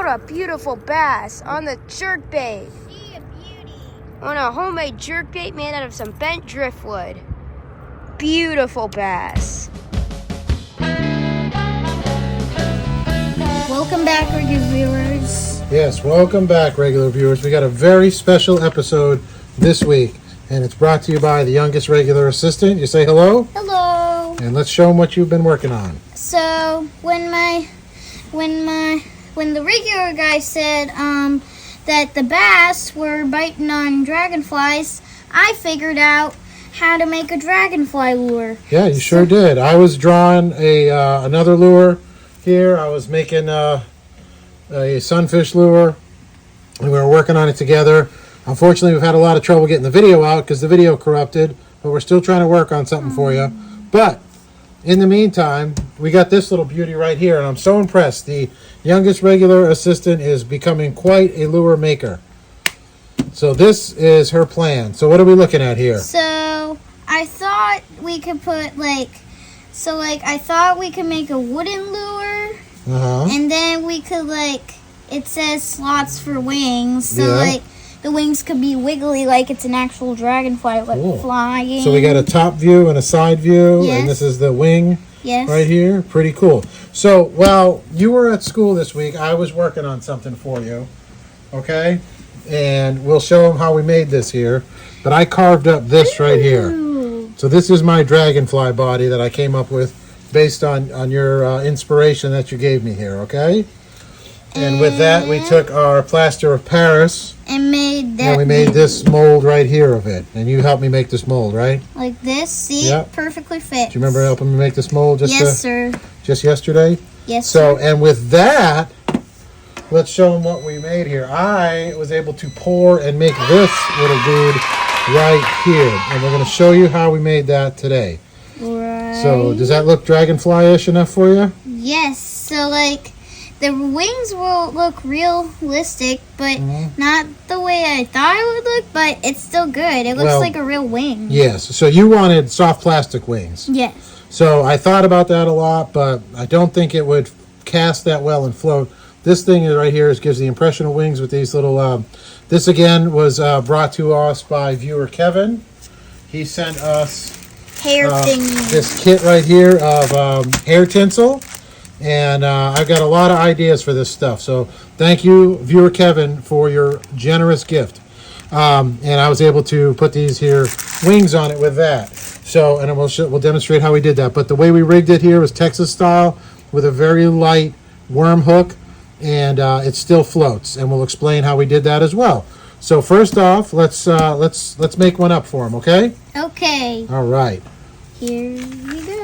caught a beautiful bass on the jerkbait. She a beauty. On a homemade jerkbait made out of some bent driftwood. Beautiful bass. Welcome back, regular viewers. Yes, welcome back, regular viewers. We got a very special episode this week, and it's brought to you by the youngest regular assistant. You say hello? Hello. And let's show them what you've been working on. So when the regular guy said that the bass were biting on dragonflies, I figured out how to make a dragonfly lure. Yeah, you sure did. I was drawing another lure here. I was making a sunfish lure, and we were working on it together. Unfortunately, we've had a lot of trouble getting the video out because the video corrupted, but we're still trying to work on something for you. But in the meantime, we got this little beauty right here, and I'm so impressed. The youngest regular assistant is becoming quite a lure maker. So this is her plan. So what are we looking at here? So I thought we could put I thought we could make a wooden lure, and then we could it says slots for wings, so the wings could be wiggly like it's an actual dragonfly flying. So we got a top view and a side view, and this is the wing right here. Pretty cool. So while you were at school this week, I was working on something for you, okay? And we'll show them how we made this here. But I carved up this right here. So this is my dragonfly body that I came up with based on your inspiration that you gave me here, okay? And with that, we took our plaster of Paris and made that. And we made this mold right here of it. And you helped me make this mold, right? Like this. See? Yep. Perfectly fit. Do you remember helping me make this mold sir. Just yesterday? Yes, sir. So, and with that, let's show them what we made here. I was able to pour and make this little dude right here. And we're going to show you how we made that today. Right. So, does that look dragonfly-ish enough for you? Yes. So, the wings will look realistic, but not the way I thought it would look, but it's still good. It looks like a real wing. Yes. So you wanted soft plastic wings. Yes. So I thought about that a lot, but I don't think it would cast that well and float. This thing right here gives the impression of wings with these little... this, again, was brought to us by viewer Kevin. He sent us hair thingies. This kit right here of hair tinsel. And I've got a lot of ideas for this stuff. So thank you, viewer Kevin, for your generous gift. And I was able to put these here wings on it with that. So, and we'll demonstrate how we did that. But the way we rigged it here was Texas style with a very light worm hook, and it still floats. And we'll explain how we did that as well. So first off, let's make one up for him, okay? Okay. All right. Here we go.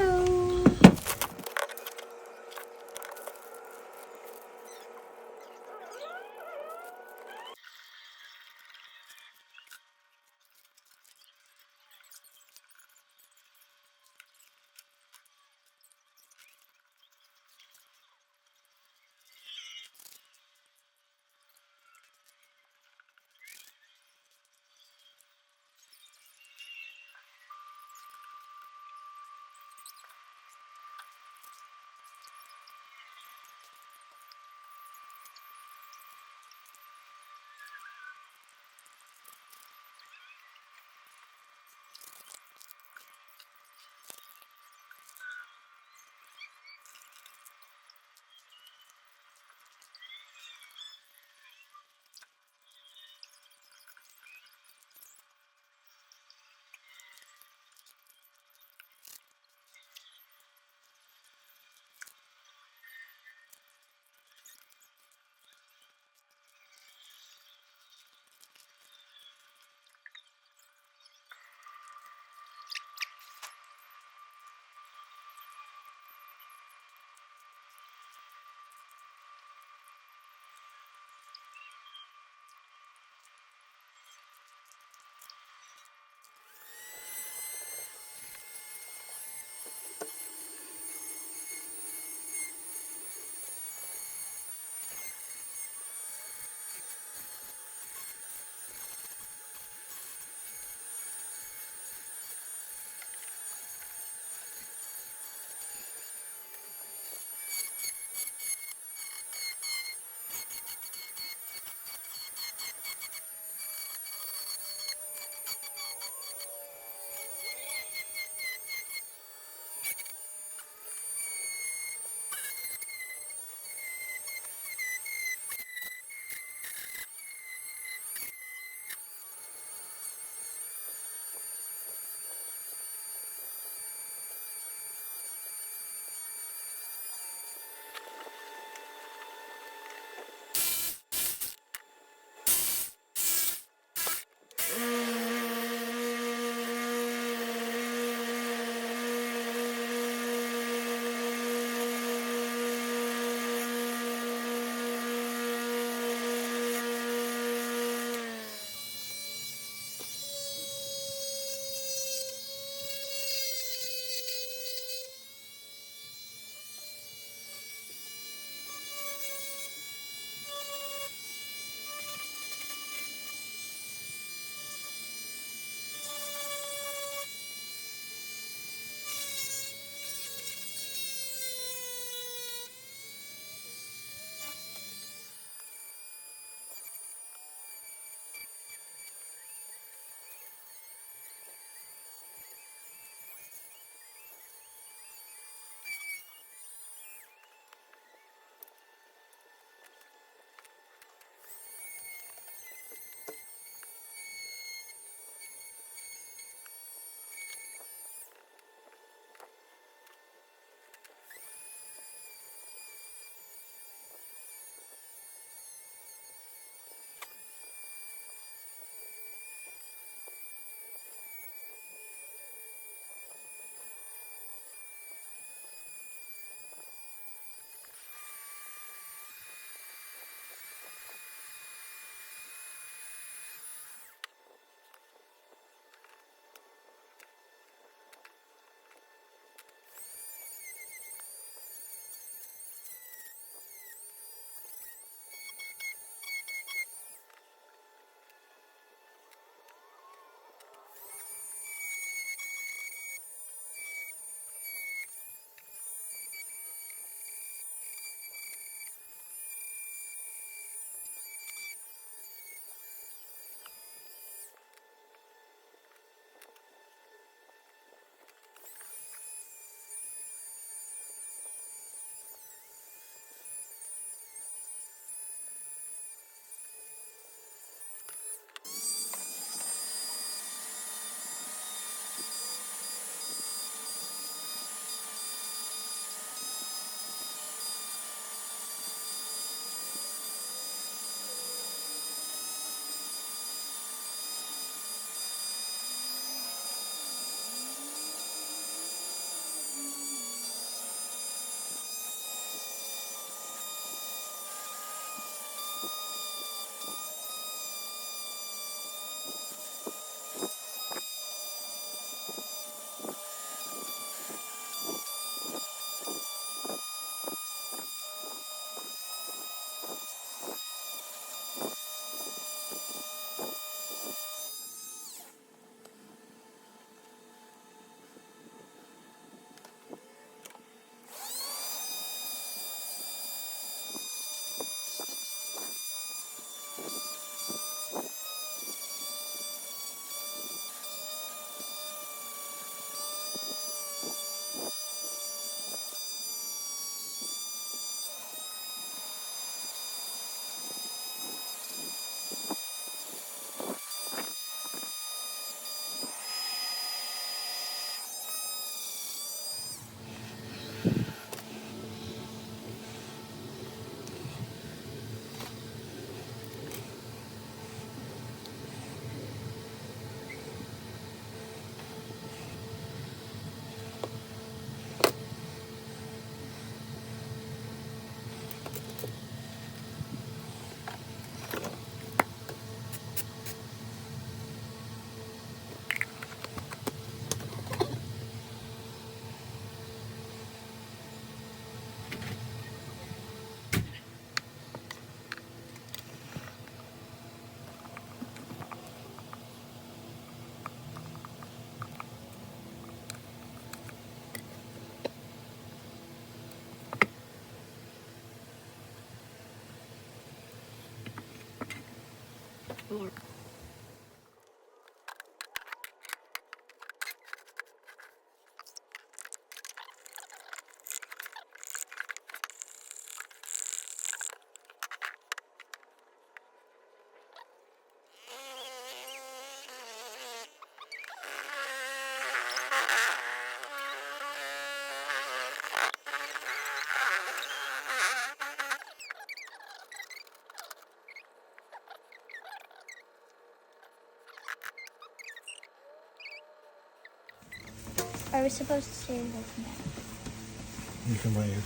Are we supposed to stay away from that? You can wave.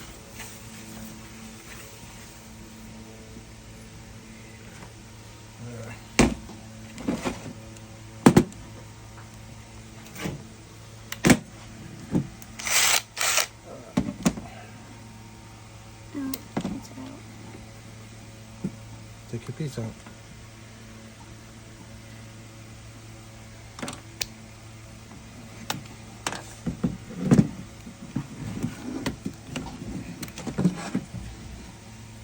Oh, it's out. Take your piece out.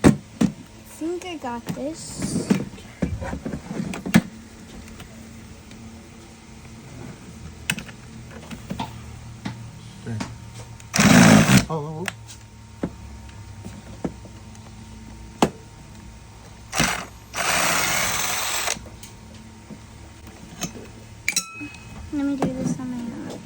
I think I got this. Okay. Oh. Let me do this on my own.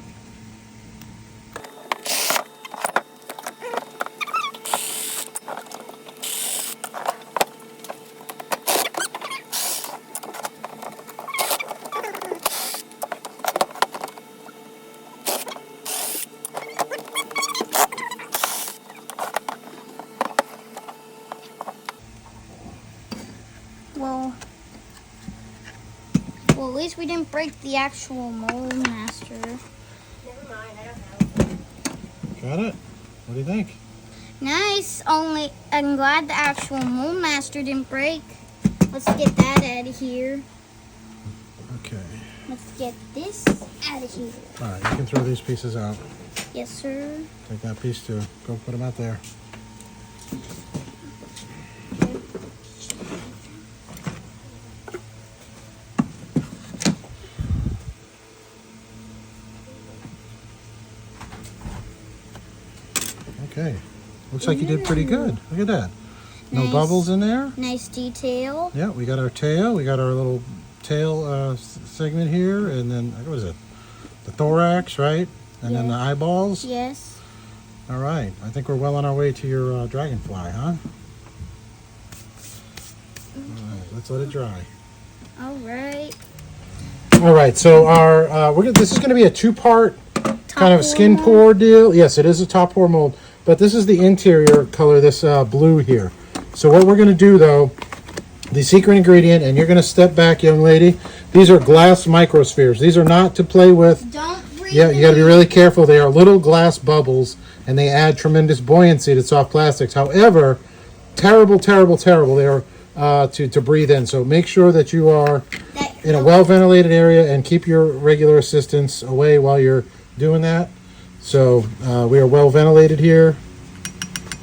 Well, at least we didn't break the actual mold master. Never mind, I don't know. Got it? What do you think? Nice. Only I'm glad the actual mold master didn't break. Let's get that out of here. Okay. Let's get this out of here. All right, you can throw these pieces out. Yes, sir. Take that piece too. Go put them out there. Okay. Looks like you did pretty good. Look at that. No Nice. bubbles in there. Nice detail. Yeah, we got our tail. We got our little tail segment here. And then, what is it? The thorax, right? And then the eyeballs. Yes. All right. I think we're well on our way to your dragonfly, huh? All right. Let's let it dry. All right. All right. So our this is going to be a two-part kind of Top skin pour pour deal. Yes, it is a top pour mold, but this is the interior color, this blue here. So what we're going to do though, the secret ingredient, and you're going to step back, young lady. These are glass microspheres. These are not to play with. Don't breathe. Yeah, you got to be really careful. They are little glass bubbles, and they add tremendous buoyancy to soft plastics. However, terrible, terrible, terrible. They are to breathe in. So make sure that you are in a well-ventilated area and keep your regular assistants away while you're doing that. So we are well ventilated here.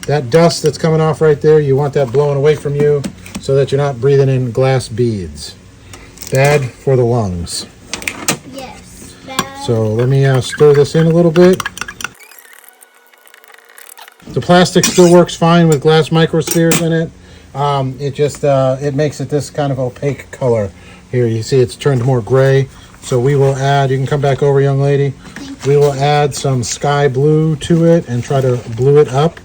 That dust that's coming off right there, you want that blowing away from you so that you're not breathing in glass beads. Bad for the lungs. Yes. Bad. So let me stir this in a little bit. The plastic still works fine with glass microspheres in it. It just it makes it this kind of opaque color. Here you see it's turned more gray. So we will add, you can come back over, young lady. We will add some sky blue to it and try to blue it up.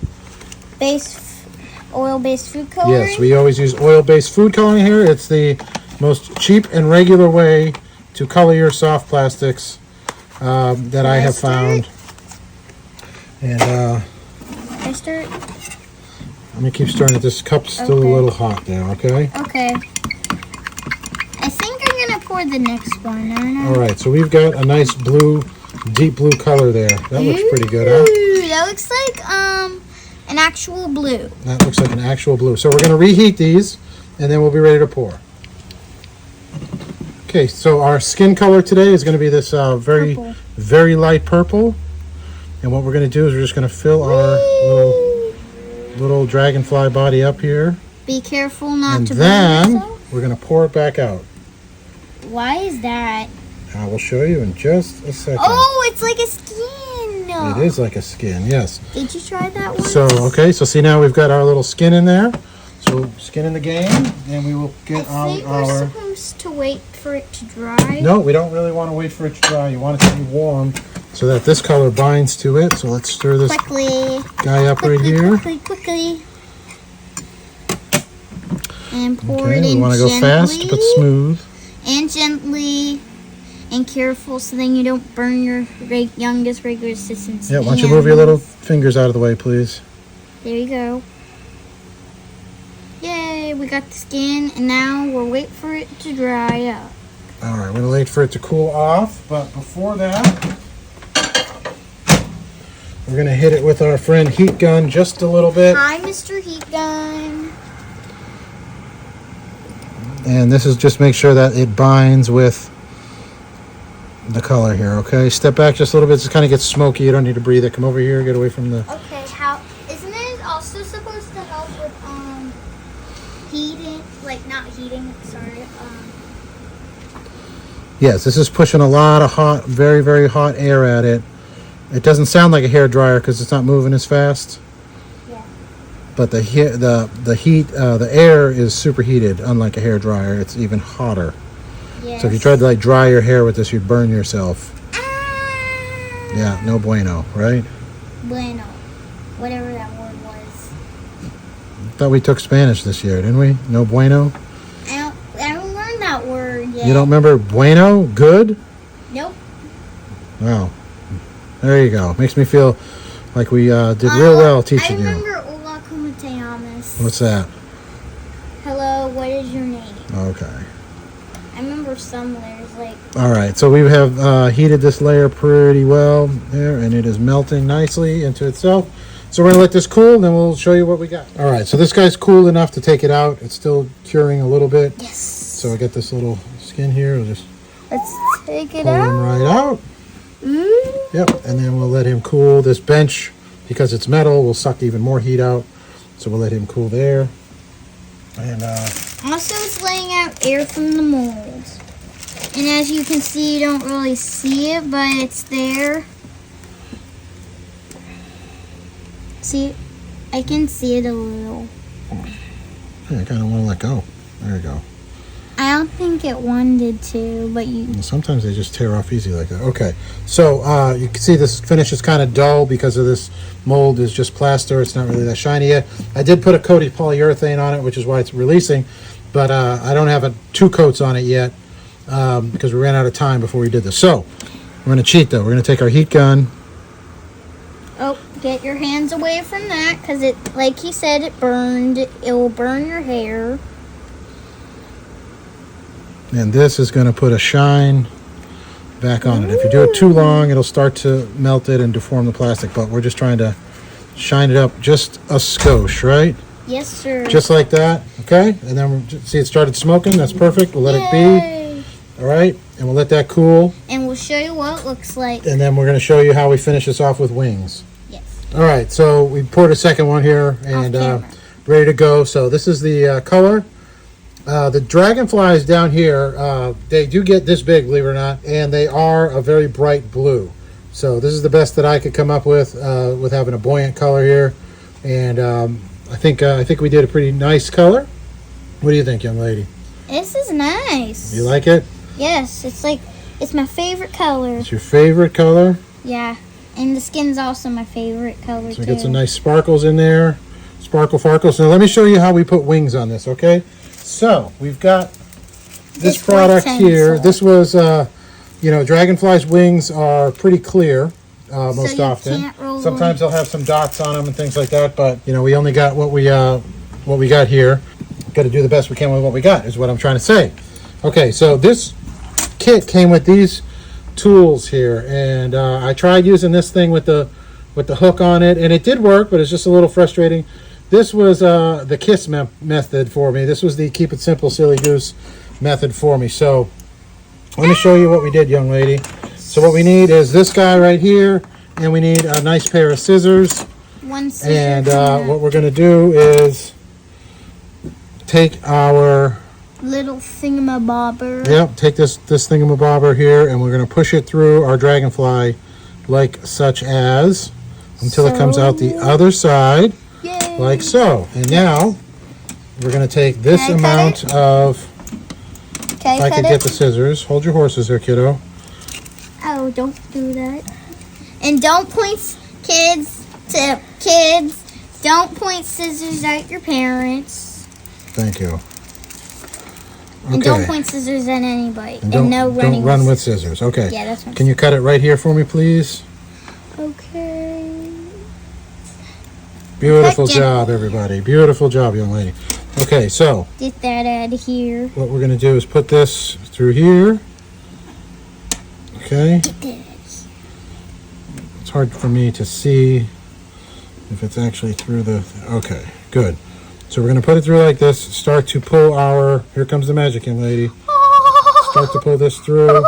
Oil-based food coloring? Yes, we always use oil-based food coloring here. It's the most cheap and regular way to color your soft plastics that I have found. And I stir it? let me keep stirring it. This cup's still a little hot there, okay? Okay. I think I'm going to pour the next one, aren't I? All right, so we've got a nice blue, deep blue color there. That looks pretty good, huh? Ooh, that looks like an actual blue. That looks like an actual blue. So we're going to reheat these, and then we'll be ready to pour. Okay, so our skin color today is going to be this Purple. very light purple. And what we're going to do is we're just going to fill our little dragonfly body up here. Be careful not And to burn then yourself. we're going to pour it back out. Why is that? I will show you in just a second. Oh, it's like a skin. It is like a skin, yes. Did you try that one? So, okay, so see now we've got our little skin in there. So, skin in the game, and we will get I think we're our... supposed to wait for it to dry. No, we don't really want to wait for it to dry. You want it to be warm so that this color binds to it. So let's stir this Quickly. guy up right here. Quickly. And pour Okay, it we in want to go gently. fast but smooth. And gently. And careful so then you don't burn your youngest regular assistant's Yeah, why don't you move your little fingers out of the way, please? There you go. Yay, we got the skin, and now we'll wait for it to dry up. All right, we're going to wait for it to cool off, but before that, we're going to hit it with our friend Heat Gun just a little bit. Hi, Mr. Heat Gun. And this is just make sure that it binds with the color here, okay? Step back just a little bit. It kind of gets smoky. You don't need to breathe it. Come over here. Get away from the... Okay, isn't it also supposed to help with heating, like not heating, sorry. Yes, this is pushing a lot of hot, very, very hot air at it. It doesn't sound like a hair dryer because it's not moving as fast. Yeah. But the air is superheated, unlike a hair dryer. It's even hotter. Yes. So if you tried to like dry your hair with this, you'd burn yourself. Ah! Yeah, no bueno, right? Bueno. Whatever that word was. Thought we took Spanish this year, didn't we? No bueno? I don't learn that word yet. You don't remember bueno? Good? Nope. Wow. There you go. Makes me feel like we did real well teaching you. I remember Hola, como te llamas? What's that? Hello, what is your name? Okay. I remember some layers like... All right, so we have heated this layer pretty well there, and it is melting nicely into itself. So we're going to let this cool, and then we'll show you what we got. All right, so this guy's cool enough to take it out. It's still curing a little bit. Yes. So I got this little skin here. We'll just Let's take it pull him out. right out. Yep, and then we'll let him cool. This bench, because it's metal, will suck even more heat out. So we'll let him cool there. And Also, it's letting out air from the mold. And as you can see, you don't really see it, but it's there. See, I can see it a little. I kind of want to let go. There you go. I don't think it wanted to, but you... And sometimes they just tear off easy like that. Okay, so you can see this finish is kind of dull because of this mold is just plaster. It's not really that shiny yet. I did put a coat of polyurethane on it, which is why it's releasing, but I don't have two coats on it yet because we ran out of time before we did this. So we're going to cheat though. We're going to take our heat gun. Oh, get your hands away from that, because it, like he said, it burned. It will burn your hair. And this is going to put a shine back on it. If you do it too long, it'll start to melt it and deform the plastic. But we're just trying to shine it up just a skosh, right? Yes, sir. Just like that, okay? And then see it started smoking. That's perfect. We'll let it be. All right? And we'll let that cool. And we'll show you what it looks like. And then we're going to show you how we finish this off with wings. Yes. All right, so we poured a second one here and ready to go. So this is the color. The dragonflies down here, they do get this big, believe it or not, and they are a very bright blue. So this is the best that I could come up with having a buoyant color here. And I think we did a pretty nice color. What do you think, young lady? This is nice. You like it? Yes, it's my favorite color. It's your favorite color? Yeah, and the skin's also my favorite color So we too. get some nice sparkles in there. Sparkle farkles. Now let me show you how we put wings on this, okay? So we've got this product here. This was, dragonfly's wings are pretty clear most often. Can't roll Sometimes they'll have some dots on them and things like that, but we only got what we got here. Got to do the best we can with what we got, is what I'm trying to say. Okay, so this kit came with these tools here, and I tried using this thing with the hook on it, and it did work, but it's just a little frustrating. This was the KISS method for me. This was the Keep It Simple Silly Goose method for me. So let me show you what we did, young lady. So what we need is this guy right here, and we need a nice pair of scissors. One scissor. And what we're going to do is take our little thingamabobber. Yep, take this thingamabobber here, and we're going to push it through our dragonfly like such as until it comes out the other side. Yay. Like so. And now we're going to take this Can I cut amount of, Okay, if I could get the scissors. Hold your horses there, kiddo. Oh, don't do that. And don't point kids. Don't point scissors at your parents. Thank you. And don't point scissors at anybody. And no running. Don't run with scissors. Okay. Yeah, that's what Can you cut it right here for me, please? Okay. Beautiful job, everybody. Beautiful job, young lady. Okay, so Get that out of here. what we're going to do is put this through here. Okay. Get this. It's hard for me to see if it's actually through the... Okay, good. So we're going to put it through like this. Start to pull our... Here comes the magic, young lady. Start to pull this through.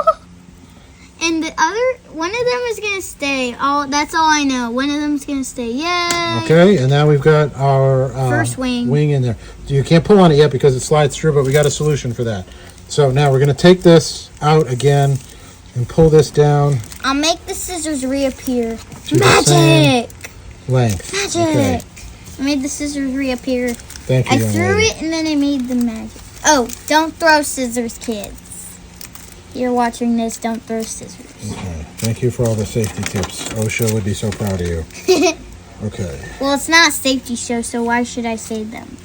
And the other, one of them is gonna stay. That's all I know. One of them is gonna stay. Yay! Okay, and now we've got our First wing in there. You can't pull on it yet because it slides through, but we got a solution for that. So now we're going to take this out again and pull this down. I'll make the scissors reappear. To the same length. Magic! Okay. I made the scissors reappear. Thank you, I young threw lady. it and then I made the magic. Oh, don't throw scissors, kids. You're watching this, don't throw scissors. Okay. Thank you for all the safety tips. OSHA would be so proud of you. Okay. Well, it's not a safety show, so why should I say them?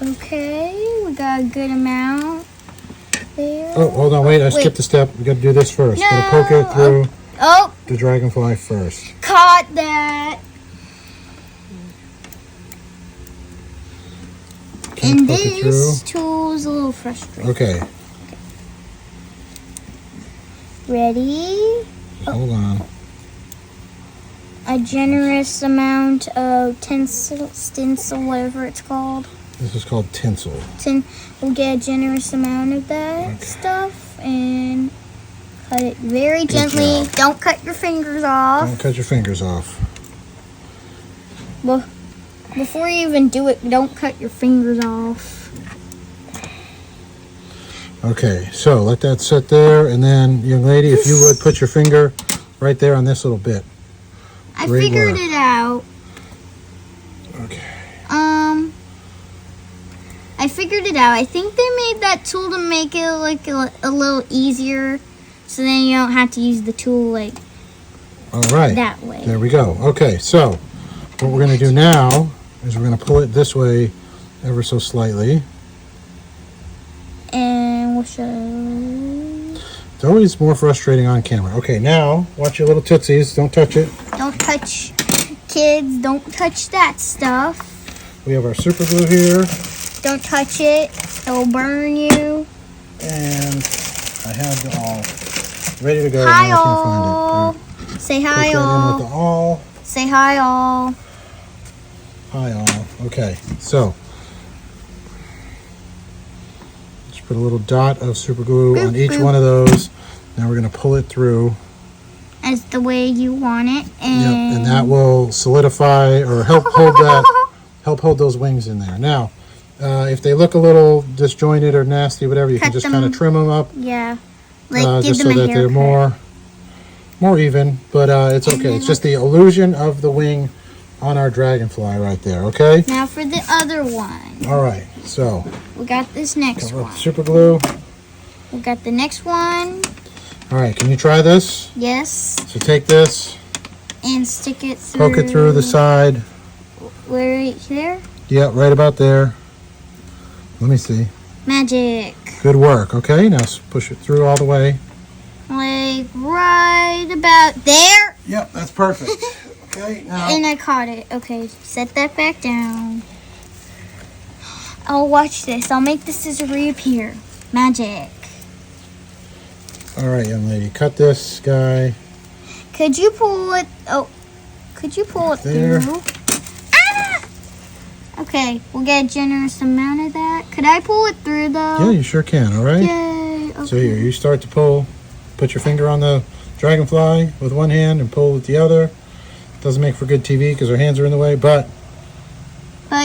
Okay, we got a good amount there. Oh, hold on, wait. I skipped a step. We got to do this first. No. Got to poke it through Oh, the dragonfly first. caught that. Okay, And poke it this tool's a little frustrating. Okay. Ready? Hold on. A generous amount of stencil, whatever it's called. This is called tinsel. We'll get a generous amount of that stuff and cut it very gently. job. Don't cut your fingers off. Don't cut your fingers off. Well, before you even do it, don't cut your fingers off. Okay, so let that sit there, and then, young lady, if you would put your finger right there on this little bit. I Great figured work. it out. Okay. I figured it out. I think they made that tool to make it like a little easier, so then you don't have to use the tool like All right. that way. There we go. Okay, so what we're going to do now is we're going to pull it this way ever so slightly. And we'll show. It's always more frustrating on camera. Okay, now watch your little tootsies. Don't touch it. Don't touch, kids. Don't touch that stuff. We have our super glue here, Don't touch it. It'll burn you. and I have the awl ready to go. Hi Now I all. can't find it. Say Put hi that in with all. the awl. Say hi all. Hi all. Okay, so just put a little dot of super glue on each one of those. Now we're going to pull it through. As the way you want it. Yep, And, and that will solidify or help hold those wings in there. Now, if they look a little disjointed or nasty, whatever, you can Cut just them. kind of trim them up, Yeah. Like give just them so a that they're haircut. more even. But it's okay. It's just the illusion of the wing on our dragonfly right there. Okay. Now for the other one. All right. So We got this next with one. super glue. We got the next one. All right. Can you try this? Yes. So take this, And stick it through. poke it through the side. Right here. Yeah, right about there. Let me see. Magic. Good work. Okay. Now push it through all the way. Like right about there. Yep, that's perfect. Okay, now. And I caught it. Okay, set that back down. Oh, watch this. I'll make the scissor reappear. Magic. All right, young lady, cut this guy. Could you pull it? Oh, could you pull it There. through? Ah! Okay, we'll get a generous amount of that. Could I pull it through though? Yeah, you sure can. All right. Yay. Okay. So here, you start to pull put your finger on the dragonfly with one hand and pull with the other. Doesn't make for good TV because our hands are in the way, but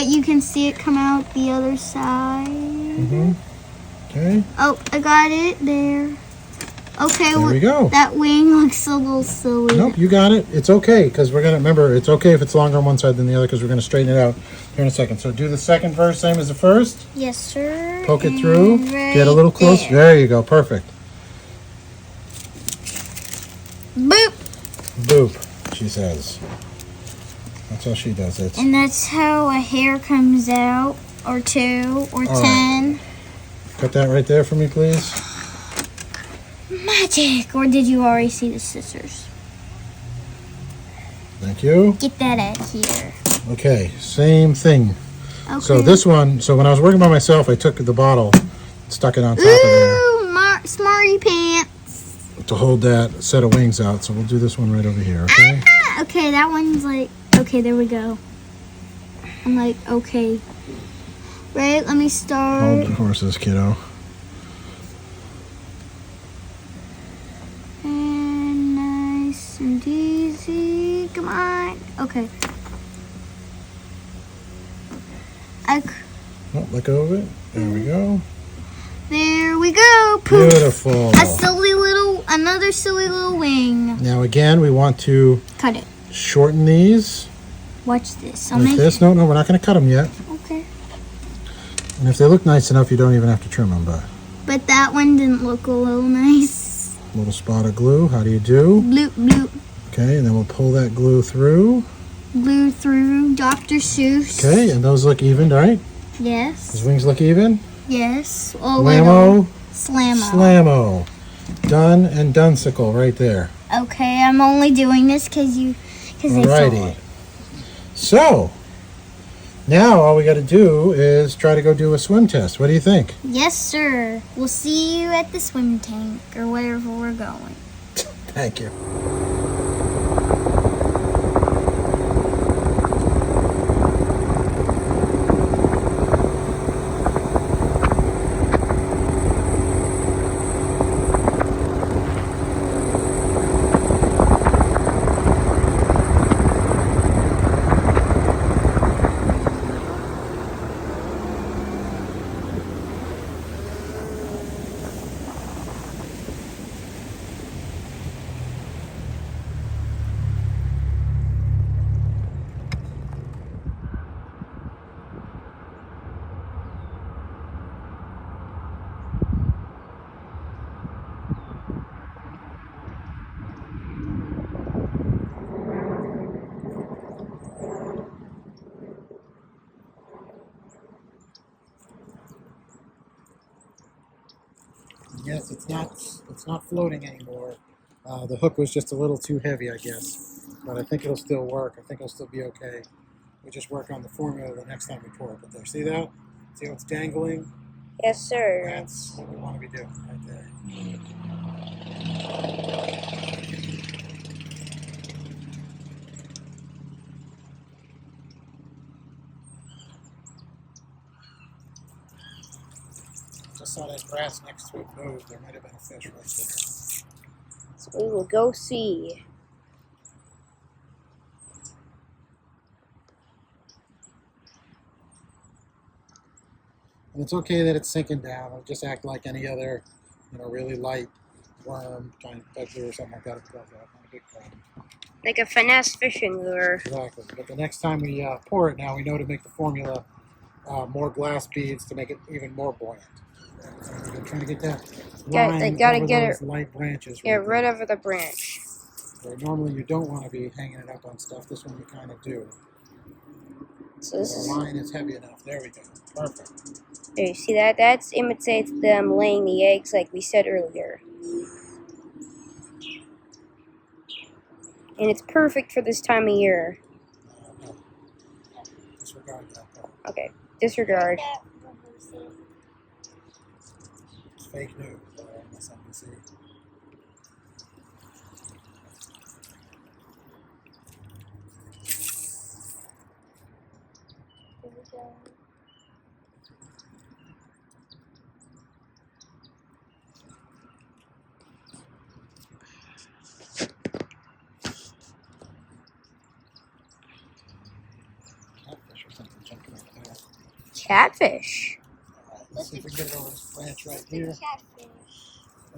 you can see it come out the other side. Okay. Oh, I got it there. Okay, There we go. That wing looks a little silly. Nope, you got it. It's okay because we're gonna remember. It's okay if it's longer on one side than the other because we're gonna straighten it out here in a second. So do the second verse same as the first. Yes, sir. Poke it through. Right Get a little close. There you go. Perfect. Boop. Boop, she says. That's how she does it. And that's how a hair comes out, or 2, or 10. Cut that right there for me, please. Magic! Or did you already see the scissors? Thank you. Get that out here. Okay, same thing. Okay. So this one, when I was working by myself, I took the bottle, stuck it on top of there Ooh, smarty pants. to hold that set of wings out. So we'll do this one right over here, okay? Okay, that one's like, okay, there we go. I'm like, okay. Right, let me start. Hold the horses, kiddo. And nice and easy. Come on. Okay. Oh, let go of it. There we go. There we go. Poof. Beautiful. Another silly little wing. Now again, we want to Cut it. shorten these. Watch this. I'll Like make this. No, we're not going to cut them yet. Okay. And if they look nice enough, you don't even have to trim them. But But that one didn't look a little nice. little spot of glue. How do you do? Bloop bloop. Okay, and then we'll pull that glue through. Glue through. Dr. Seuss. Okay, and those look even, right? Yes. Those wings look even. Yes. Oh, Whammo, Slammo. slammo. Done and dunsicle right there. Okay, I'm only doing this because they saw Alrighty. it. So, now all we got to do is try to go do a swim test. What do you think? Yes, sir. We'll see you at the swim tank or wherever we're going. Thank you. Yes, it's not floating anymore. The hook was just a little too heavy, I guess. But I think it'll still work. I think it'll still be okay. We just work on the formula the next time we pour it. But there, see that? See how it's dangling? Yes, sir. That's what we want to be doing right there. Just saw that grass next to it move. There might have been a fish right there. So we will go see. And it's okay that it's sinking down. It'll just act like any other, really light worm, giant peddler or something like that. Not a big problem. Like a finesse fishing lure. Exactly. But the next time we pour it now, we know to make the formula more glass beads to make it even more buoyant. So we're trying to get that line gotta over get those light branches. Yeah, right right there. over the branch. Where normally you don't want to be hanging it up on stuff. This one you kind of do. So this The is, line is heavy enough. There we go. Perfect. there, you see that? That imitates them laying the eggs like we said earlier. And it's perfect for this time of year. No. Disregard that part. Okay, disregard. It's fake news. That's something to see. catfish. Let's see if we can get it over this branch right here. Catfish.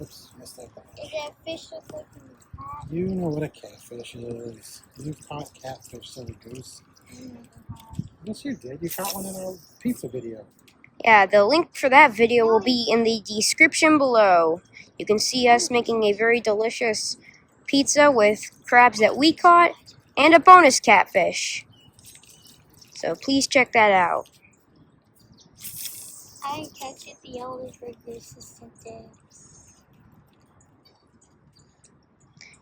Oops, missed that part. Is that fish look like a cat? You know what a catfish is. You caught catfish, silly goose. Yes, you did. You caught one in our pizza video. Yeah, the link for that video will be in the description below. You can see us making a very delicious pizza with crabs that we caught and a bonus catfish. So please check that out. I catch it the elders for consistent days.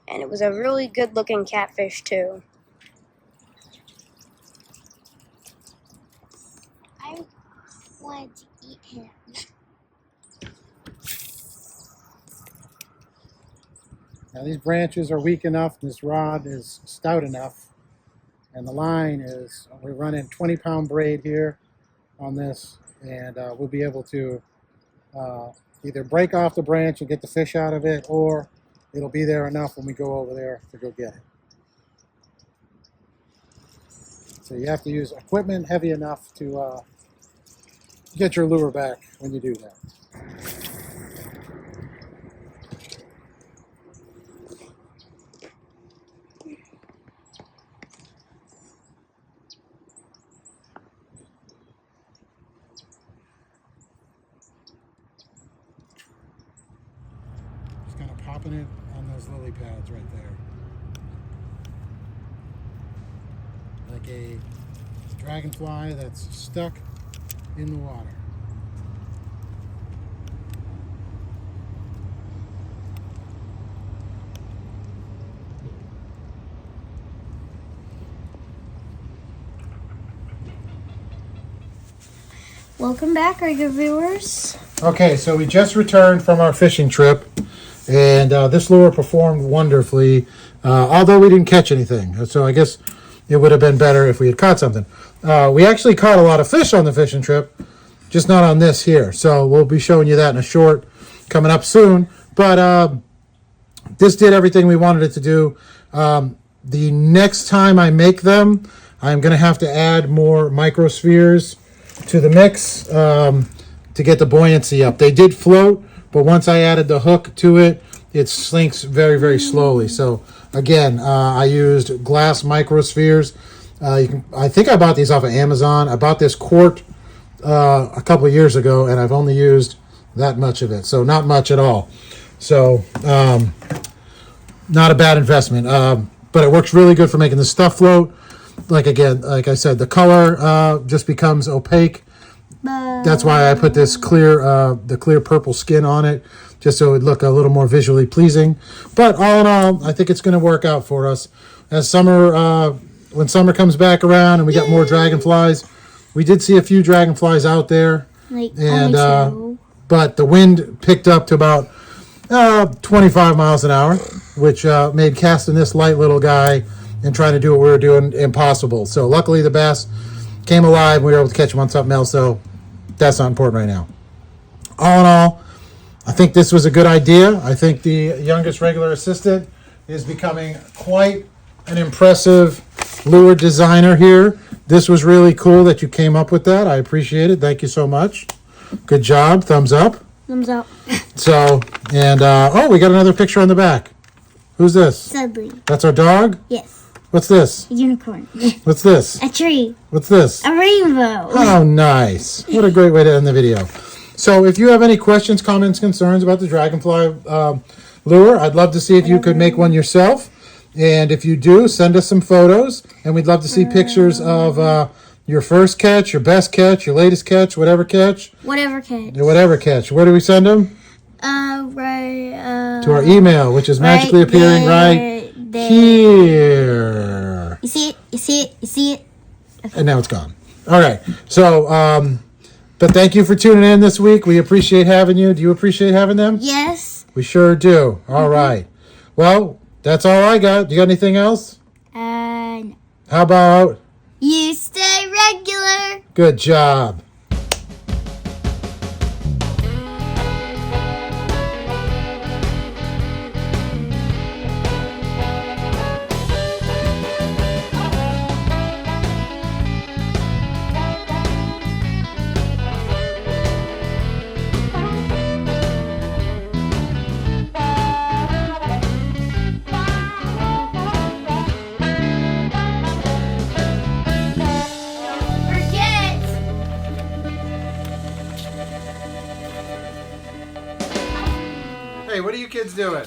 And it was a really good looking catfish too. I wanted to eat him. Now these branches are weak enough, this rod is stout enough, and the line is, we're running 20-pound braid here on this, and we'll be able to either break off the branch and get the fish out of it, or it'll be there enough when we go over there to go get it. So you have to use equipment heavy enough to get your lure back when you do that. Just kind of popping it on those lily pads right there. Like a dragonfly that's stuck in the water. Welcome back, regular viewers. Okay, so we just returned from our fishing trip, and this lure performed wonderfully, although we didn't catch anything. So I guess it would have been better if we had caught something. We actually caught a lot of fish on the fishing trip, just not on this here. So we'll be showing you that in a short coming up soon. But this did everything we wanted it to do. The next time I make them, I'm going to have to add more microspheres to the mix to get the buoyancy up. They did float, but once I added the hook to it, it slinks very, very slowly. So again, I used glass microspheres. I think I bought these off of Amazon. I bought this quart a couple of years ago, and I've only used that much of it. So not much at all. So not a bad investment. But it works really good for making the stuff float. Like I said, the color just becomes opaque. That's why I put this the clear purple skin on it, just so it would look a little more visually pleasing. But all in all, I think it's going to work out for us. As summer, when summer comes back around and we got more dragonflies, we did see a few dragonflies out there, and but the wind picked up to about 25 miles an hour, which made casting this light little guy and trying to do what we were doing impossible. So luckily the bass came alive and we were able to catch them on something else, so that's not important right now. All in all, I think this was a good idea. I think the youngest regular assistant is becoming quite an impressive lure designer here. This was really cool that you came up with that. I appreciate it. Thank you so much. Good job. Thumbs up. Thumbs up. So, and oh, we got another picture on the back. Who's this? Dudley. That's our dog? Yes. What's this? A unicorn. What's this? A tree. What's this? A rainbow. Oh, nice. What a great way to end the video. So if you have any questions, comments, concerns about the dragonfly lure, I'd love to see if you could make one yourself. And if you do, send us some photos. And we'd love to see pictures of your first catch, your best catch, your latest catch, whatever catch. Whatever catch. Whatever catch. Where do we send them? Right. To our email, which is magically appearing right here. You see it? You see it? You see it? Okay. And now it's gone. All right. So, but thank you for tuning in this week. We appreciate having you. Do you appreciate having them? Yes. We sure do. All right. Well, that's all I got. Do you got anything else? No. How about? You stay regular. Good job. Hey, what are you kids doing?